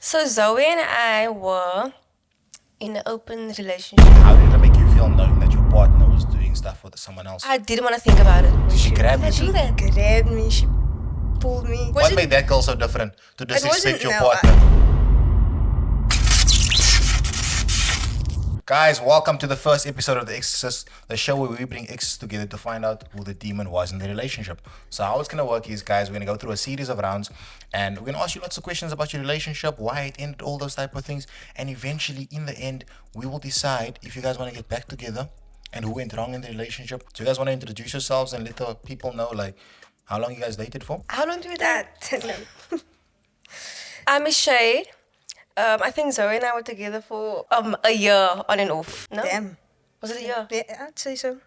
So Zoe and I were in an open relationship. How did it make you feel knowing that your partner was doing stuff with someone else? I didn't want to think about it. Did she grab you? She that. Grabbed me, she pulled me. What made that girl so different to disrespect your no, partner? Guys, welcome to the first episode of the Exes, the show where we bring exes together to find out who the demon was in the relationship. So how it's going to work is, guys, we're going to go through a series of rounds and we're going to ask you lots of questions about your relationship, why it ended, all those type of things. And eventually, in the end, we will decide if you guys want to get back together and who went wrong in the relationship. So you guys want to introduce yourselves and let the people know, like, how long you guys dated for? How long do we date? No. I'm Miche IG. I think Zoe and I were together for a year on and off. No? Damn. Was it a year? Yeah, I'd say so.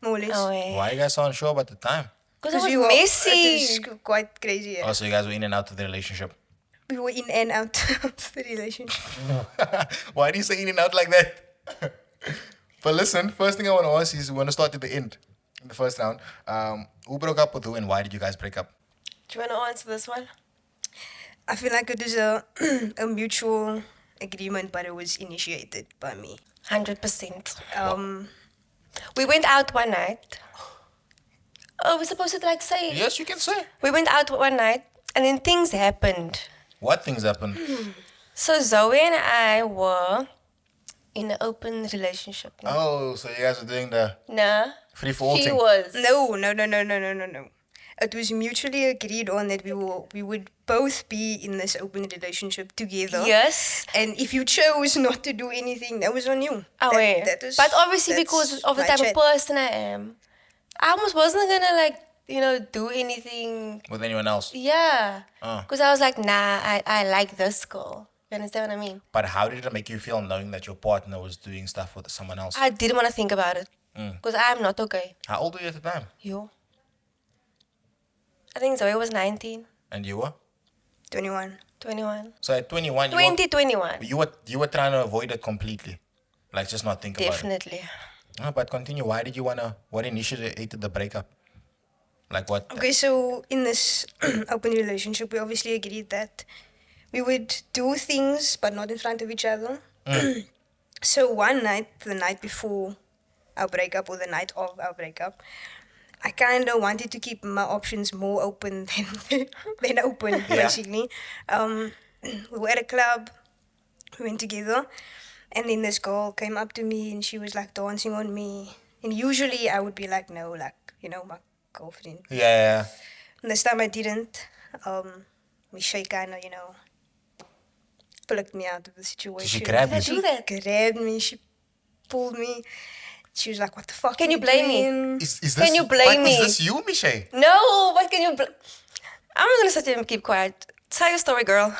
More or less. Oh, yeah. Why are you guys so unsure about the time? Because it we was were, messy. It was quite crazy. Yeah. Oh, so you guys were in and out of the relationship. We were in and out of the relationship. Why do you say in and out like that? But listen, first thing I want to ask is we want to start at the end, in the first round. Who broke up with who and why did you guys break up? Do you want to answer this one? I feel like it was a mutual agreement, but it was initiated by me. 100%. We went out one night. Oh, we're supposed to say it. Yes, you can say. We went out one night and then things happened. What things happened? So Zoe and I were in an open relationship. Oh, so you guys were doing the Nah. free for all She thing. was. No. It was mutually agreed on that we would both be in this open relationship together. Yes. And if you chose not to do anything, that was on you. Oh, yeah. But obviously that's because of the my type chat. of person I am, I almost wasn't gonna do anything. With anyone else? Yeah. Oh. Because I was like, nah, I like this girl. You understand what I mean? But how did it make you feel knowing that your partner was doing stuff with someone else? I didn't want to think about it. Because I'm not okay. How old were you at the time? You? I think Zoe was 19, And you were? 21. 21. So at 21, 21. you were trying to avoid it completely. Like just not think about it. Definitely. No, but continue. Why did you what initiated the breakup? Like what? Okay, so in this open relationship, we obviously agreed that we would do things, but not in front of each other. So one night, the night before our breakup or the night of our breakup, I kind of wanted to keep my options more open than open, basically. We were at a club, we went together, and then this girl came up to me and she was like dancing on me. And usually I would be like, no, my girlfriend. Yeah. And this time I didn't. Miche kind of, plucked me out of the situation. She grabbed you? She do that? Grabbed me, she pulled me. She was like, what the fuck Can are you blame me? doing? Is this, Can you blame me? Is this you, Miche? No, what can you... I'm not going to sit here and keep quiet. Tell your story, girl.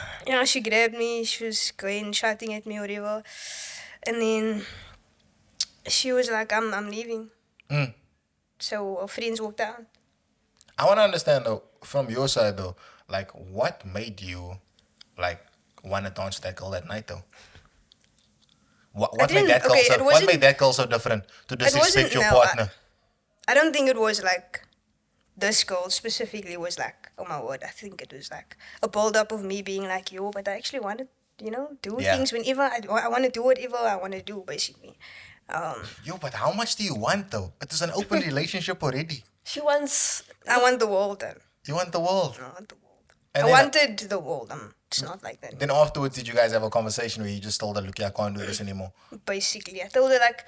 She grabbed me. She was going, shouting at me or whatever. And then she was like, I'm leaving. So our friends walked out. I want to understand though, from your side though, like what made you want to dance with that girl that night though? What made that girl what made that girl so different to disrespect your partner? I don't think it was like this girl specifically was like, oh my word, I think it was like a build-up of me being like, yo, but I actually want to, do things whenever I want to do whatever I want to do, basically. Yo, but how much do you want though? It is an open relationship already. She wants... I want the world. You want the world. I want the world. And I then- wanted the world. It's not like that. Then afterwards, did you guys have a conversation where you just told her, look, I can't do this anymore? Basically, I told her like,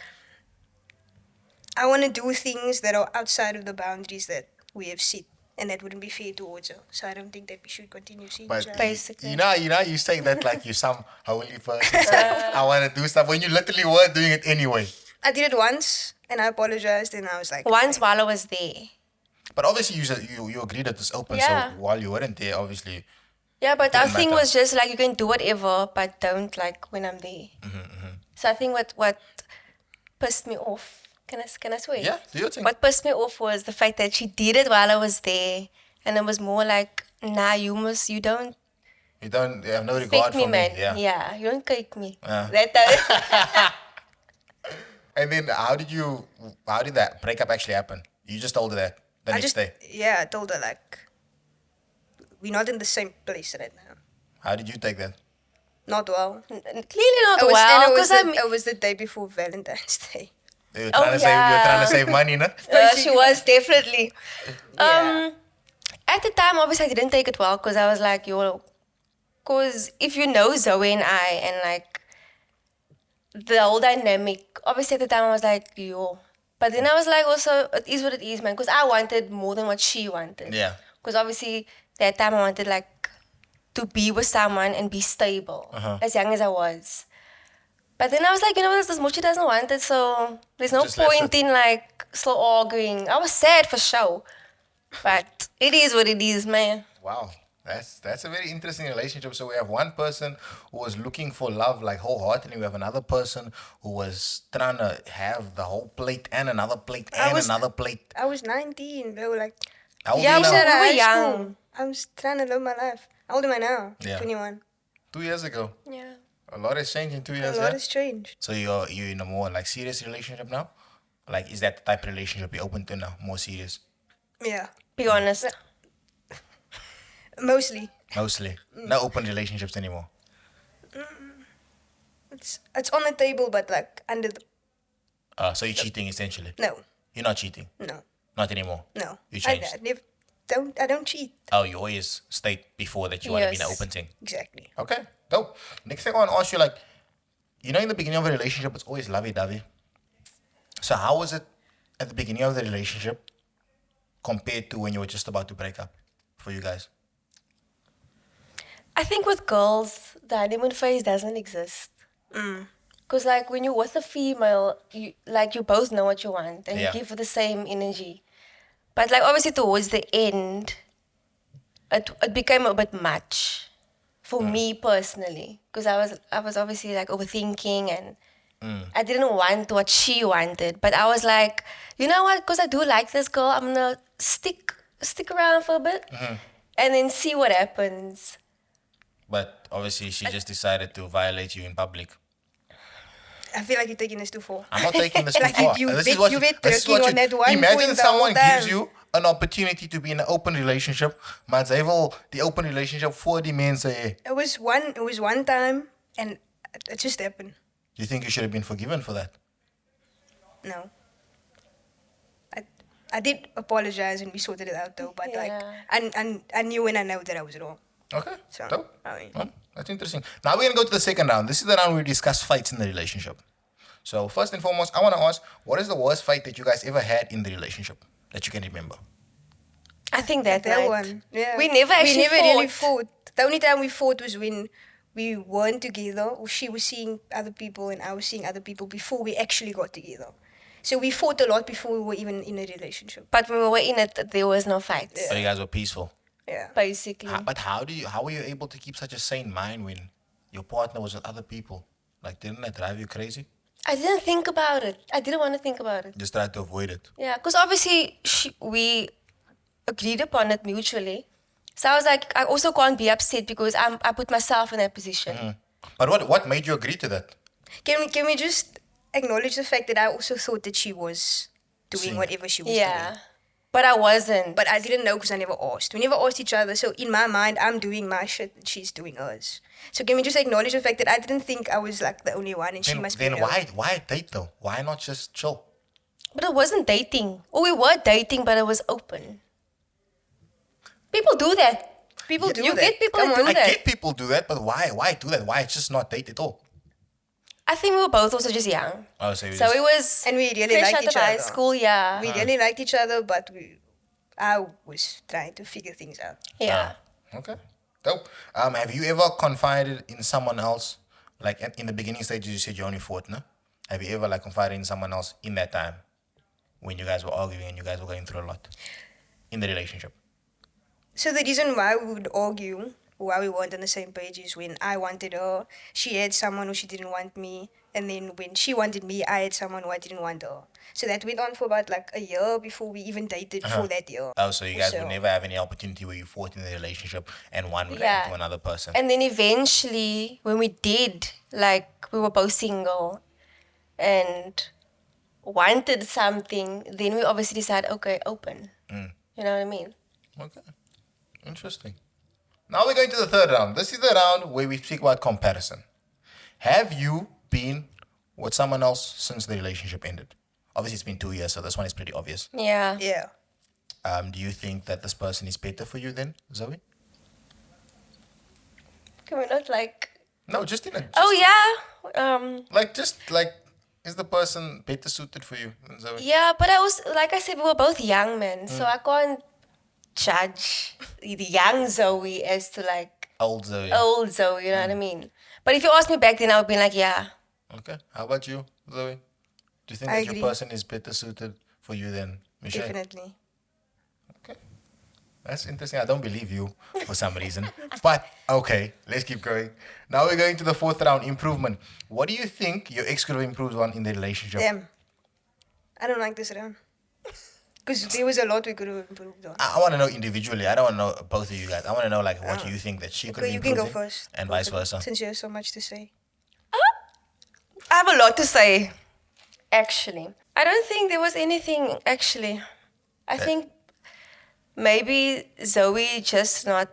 I want to do things that are outside of the boundaries that we have set, and that wouldn't be fair towards her. So I don't think that we should continue seeing But each other. Basically. you say that like you're some holy person. I want to do stuff when you literally were doing it anyway. I did it once, and I apologized, and I was like, Once while I was there. But obviously you agreed that it's open. Yeah. So while you weren't there, obviously. Yeah, but our Didn't thing matter. was just like, you can do whatever, but don't when I'm there. So I think what pissed me off, can I swear? Yeah, do your thing. What pissed me off was the fact that she did it while I was there. And it was more like, nah, you don't You have no regard fake me, for man. me. Yeah. You don't cake me. Yeah. That And then how did that breakup actually happen? You just told her that the next day. Yeah, I told her like, we're not in the same place right now. How did you take that? Not well. Clearly not And well. it Because it was the day before Valentine's Day. You're Oh, trying to save. You're trying to yeah. save money, no? She was definitely. Yeah. At the time, obviously, I didn't take it well because I was like, yo, because if you know Zoe and I, and like the whole dynamic, obviously at the time I was like, yo. But then I was like, also, it is what it is, man, because I wanted more than what she wanted. Yeah. Because obviously, that time I wanted like to be with someone and be stable, as young as I was. But then I was like, you know what, this Mochi doesn't want it, so there's no Just left point it. in like slow arguing. I was sad for sure. But it is what it is, man. Wow. That's a very interesting relationship. So we have one person who was looking for love like wholeheartedly. We have another person who was trying to have the whole plate and another plate and another plate. I was 19, bro. Like, How old Yeah, are you we now? were high young. school. I was trying to live my life. How old am I now? Yeah. 21. 2 years ago. Yeah. A lot has changed in 2 A years. lot Yeah? has changed. So you're in a more like serious relationship now? Like is that the type of relationship you're open to now? More serious? Yeah. Be honest. Mostly. Mostly. No open relationships anymore. It's on the table, but like under the. So you're cheating essentially. No. You're not cheating. No. Not anymore. No. You I changed. never, I don't cheat. Oh, you always state before that you want to be in an Yes. open thing. Exactly. Okay, dope. Next thing I want to ask you, like, you know, in the beginning of a relationship, it's always lovey-dovey. So how was it at the beginning of the relationship compared to when you were just about to break up for you guys? I think with girls, the honeymoon phase doesn't exist. Because like when you're with a female, you both know what you want and Yeah. you give the same energy. But like obviously towards the end, it became a bit much for me personally. Because I was obviously like overthinking and I didn't want what she wanted. But I was like, you know what? Because I do like this girl, I'm gonna stick around for a bit and then see what happens. But obviously, she just decided to violate you in public. I feel like you're taking this too far. I'm not taking this too Like far. you This bit- is what you bit this is turkey what on that one imagine point the someone whole gives time. you an opportunity to be in an open relationship, maar zij wil die open relationship voor die mensen. It was one time, and it just happened. Do you think you should have been forgiven for that? No. I did apologize and we sorted it out though, but like I knew when I know that I was wrong. Okay. So, Dope. I mean- Well, that's interesting. Now we're gonna go to the second round. This is the round where we discuss fights in the relationship. So first and foremost, I want to ask, what is the worst fight that you guys ever had in the relationship that you can remember? I think that That night. one. Yeah. We never actually really fought. fought. The only time we fought was when we weren't together, or she was seeing other people and I was seeing other people before we actually got together. So we fought a lot before we were even in a relationship. But when we were in it, there was no fights. So you guys were peaceful. Yeah. Basically. But how were you able to keep such a sane mind when your partner was with other people? Like, didn't that drive you crazy? I didn't think about it. I didn't want to think about it. Just tried to avoid it. Yeah, because obviously we agreed upon it mutually. So I was like, I also can't be upset because I put myself in that position. But what made you agree to that? Can we just acknowledge the fact that I also thought that she was doing Seeing- whatever she was Yeah. doing. But I wasn't. But I didn't know because I never asked. We never asked each other. So in my mind, I'm doing my shit and she's doing hers. So can we just acknowledge the fact that I didn't think I was like the only one and she must be. Then alone. why date though? Why not just chill? But it wasn't dating. Or we were dating, but it was open. People do that. People do You that. get people Come that on. do I that. get people do that, but why? Why do that? Why just not date at all? I think we were both also just young. Oh, so, So it was And we really fresh liked out each of high other. school, yeah. We really liked each other, but I was trying to figure things out. Yeah. Okay. Dope. Have you ever confided in someone else? Like in the beginning stages, you said you only fought, no? Have you ever like confided in someone else in that time when you guys were arguing and you guys were going through a lot in the relationship? So the reason why we would argue, why we weren't on the same page, is when I wanted her, she had someone who she didn't want me, and then when she wanted me, I had someone who I didn't want her. So that went on for about like a year before we even dated for that year. Oh, so you guys So- would never have any opportunity where you fought in the relationship and one would Yeah. to another person. And then eventually, when we did, like, we were both single and wanted something, then we obviously decided, okay, open. You know what I mean? Okay. Interesting. Now we're going to the third round. This is the round where we speak about comparison. Have you been with someone else since the relationship ended? Obviously, it's been 2 years, so this one is pretty obvious. Yeah. Yeah. Do you think that this person is better for you then, Zoe? Can we not like? No, just in a. Oh yeah. Is the person better suited for you than Zoe? Yeah, but I was like I said, we were both young men, so I can't judge the young Zoe as to like Old Zoe. old Zoe. You know what I mean? But if you asked me back then, I would be like, yeah. Okay. How about you, Zoe? Do you think I that agree. your person is better suited for you than Michelle? Definitely. Okay. That's interesting. I don't believe you for some reason. But okay, let's keep going. Now we're going to the fourth round, improvement. What do you think your ex could have improved on in the relationship? Damn. I don't like this round. Because there was a lot we could have improved on. I want to know individually. I don't want to know both of you guys. I want to know like what you think that she could Okay, have you improved can go in, first. and vice versa. Since you have so much to say. I have a lot to say, actually. I don't think there was anything, actually. I think maybe Zoe just not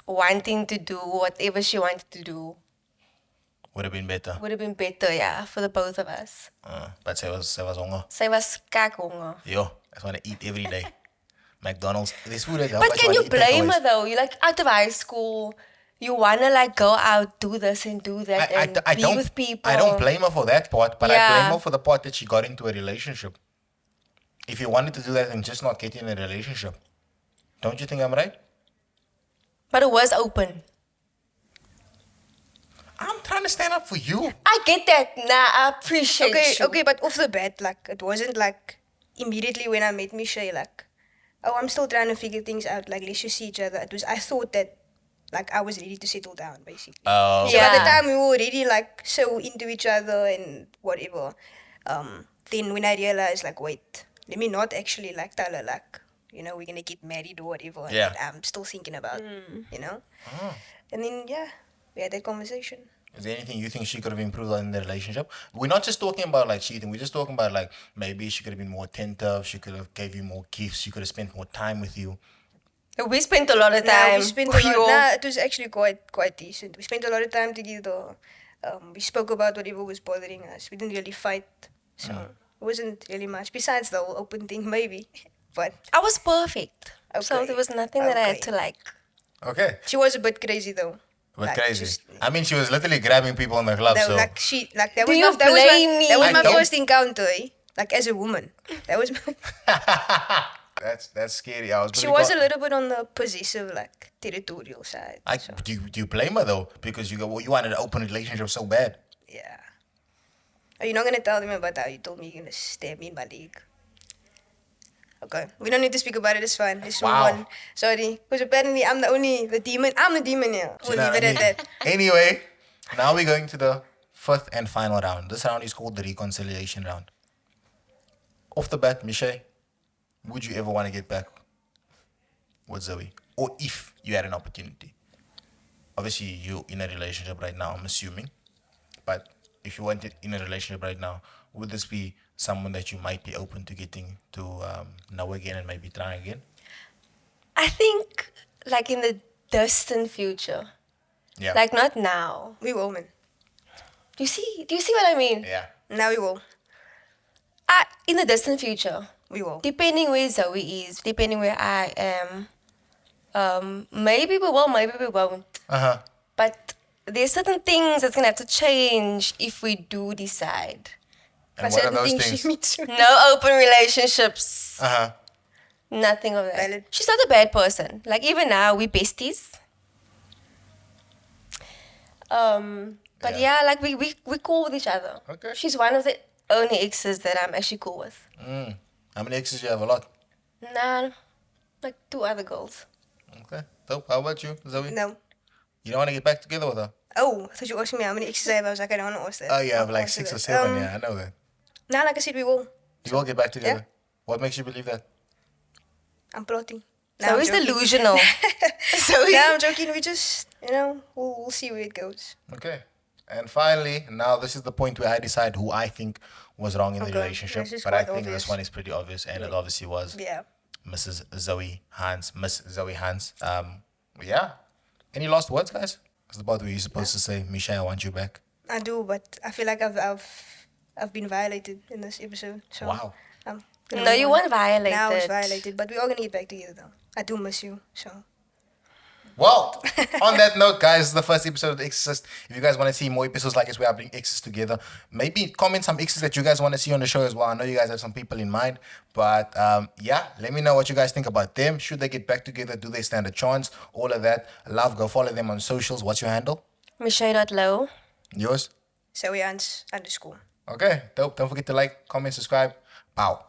wanting to do whatever she wanted to do Would have been better. would have been better, yeah, for the both of us. But say was honger. Sy was kakhonger. Yo, I just want to eat every day. McDonald's. This food is But can you blame her though? You're like out of high school. You wanna like go out, do this and do that, and be with people. I don't blame her for that part, but I Yeah. blame her for the part that she got into a relationship. If you wanted to do that and just not get in a relationship, don't you think I'm right? But it was open. I'm trying to stand up for you. I get that. Nah, I appreciate you. Okay, but off the bat, like, it wasn't like immediately when I met Miche, like, oh, I'm still trying to figure things out, like, let's just see each other. It was, I thought that, like, I was ready to settle down, basically. Oh, So by the Yeah. time we were already, like, so into each other and whatever, then when I realized, like, wait, let me not actually, like, tell her, like, you know, we're gonna get married or whatever. Yeah. And I'm still thinking about, you know? And then, yeah, we had that conversation. Is there anything you think she could have improved on in the relationship? We're not just talking about like cheating. We're just talking about like maybe she could have been more attentive. She could have gave you more gifts. She could have spent more time with you. We spent a lot of Nah, time. we spent with a lot. you. Nah, it was actually quite decent. We spent a lot of time together. We spoke about whatever was bothering us. We didn't really fight, so it wasn't really much. Besides the whole open thing, maybe. But I was perfect. So Okay. there was nothing that I had Okay. to like. Okay. she was a bit crazy though. But Like, crazy. just- I mean, she was literally grabbing people in the club. That, So like that Do was you my, that was blame my, me? that was I my don't. first encounter. Like as a woman, that was. that's scary. I was. She pretty was co- a little bit on the possessive, like territorial side. So, do you blame her though? Because you wanted an open relationship so bad. yeah. Are you not gonna tell them about how you told me you're gonna stab me in my leg? Okay, we don't need to speak about it. It's fine. Let's Wow. move on. Sorry, because apparently I'm the demon. I'm the demon here. We'll You know leave it what I at mean? that. Anyway, now we're going to the fifth and final round. This round is called the reconciliation round. Off the bat, Miche, would you ever want to get back with Zoe? Or if you had an opportunity? Obviously, you're in a relationship right now, I'm assuming. But if you wanted in a relationship right now, would this be someone that you might be open to getting to know again and maybe try again? I think like in the distant future. Yeah. Like not now. We will, man. Do you see what I mean? Yeah. Now we will. In the distant future. We will. Depending where Zoe is, depending where I am. Maybe we will, maybe we won't. Uh-huh. But there's certain things that's gonna have to change if we do decide. And But what are certain those things things? she meets. No open relationships. Uh-huh. Nothing of that. Valid. She's not a bad person. Like even now, we besties. But Yeah. yeah, like we cool with each other. Okay. She's one of the only exes that I'm actually cool with. How many exes you have? A lot. Nah, like 2 other girls. Okay. Dope. How about you, Zoe? No. You don't want to get back together with her? Oh, I thought you asked me how many exes I have. I was like, I don't want to ask that. Oh, you have I'll like answer 6 or that. 7. Yeah, I know that. Nah, like I said, we will. You will get back together? Yeah. What makes you believe that? I'm plotting. Nah, So I'm he's joking. delusional. so Nah, I'm joking. We just, we'll see where it goes. Okay. And finally, now this is the point where I decide who I think was wrong in the Okay. relationship. This is But I quite think obvious. this one is pretty obvious, and it obviously was Yeah. Miss Zoe Hans. Yeah. Any last words, guys? It's the part where you're supposed to say, Miche, I want you back. I do, but I feel like I've been violated in this episode. So Wow. I'm gonna No, move you on. weren't violated. Now I was violated, but we're all gonna get back together though. I do miss you, so. Well, on that note, guys, this is the first episode of The Exorcist. If you guys want to see more episodes like this where I bring exes together, maybe comment some exes that you guys want to see on the show as well. I know you guys have some people in mind. But yeah, let me know what you guys think about them. Should they get back together? Do they stand a chance? All of that. Love, go follow them on socials. What's your handle? Michelle.low. Yours? So we _. Okay, dope. Don't forget to like, comment, subscribe. Pow.